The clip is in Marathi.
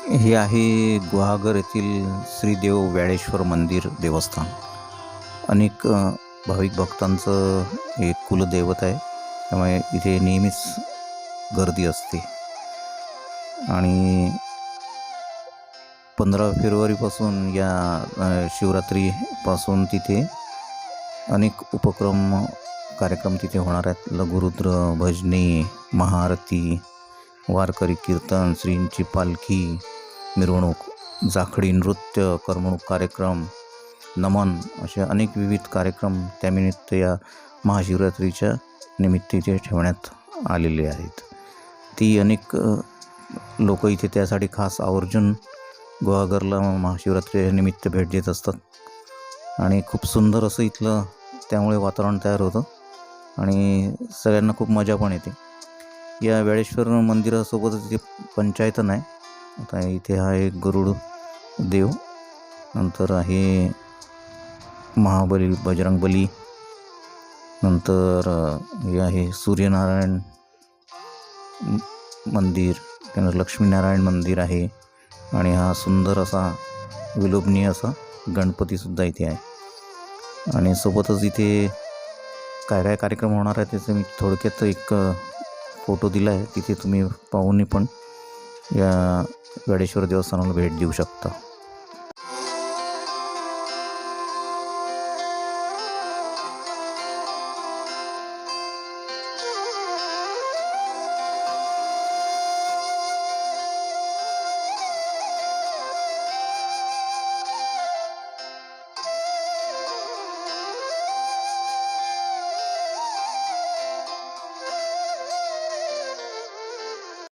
हे आहे गुहागर येथील श्रीदेव व्याळेश्वर मंदिर देवस्थान. अनेक भाविक भक्तांचं हे कुलदैवत आहे, त्यामुळे इथे नेहमीच गर्दी असते. आणि 15 फेब्रुवारीपासून या शिवरात्रीपासून तिथे अनेक कार्यक्रम तिथे होणार आहेत. लघुरुद्र, भजनी, महाआरती, वारकरी कीर्तन, श्रींची पालखी मिरवणूक, जाखडी नृत्य, करमणूक कार्यक्रम, नमन असे अनेक विविध कार्यक्रम त्यानिमित्त या महाशिवरात्रीच्या निमित्त इथे ठेवण्यात आलेले आहेत. ती अनेक लोक इथे त्यासाठी खास आवर्जून गुहागरला महाशिवरात्रीनिमित्त भेट देत असतात आणि खूप सुंदर असं इथलं त्यामुळे वातावरण तयार होतं आणि सगळ्यांना खूप मजा पण येते. या व्याळेश्वर मंदिरासोबतच इथे पंचायतन आहे. आता इथे आहे गरुड देव, नंतर आहे महाबली बजरंगबली, नंतर हे आहे सूर्यनारायण मंदिर, त्यानंतर लक्ष्मीनारायण मंदिर आहे आणि हा सुंदर असा विलोभनीय असा गणपतीसुद्धा इथे आहे. आणि सोबतच इथे काय काय कार्यक्रम होणार आहे त्याचं मी थोडक्यात एक फोटो दिला आहे. तिथे तुम्ही पाहून पण या व्याळेश्वर देवस्थानाला भेट देऊ शकता.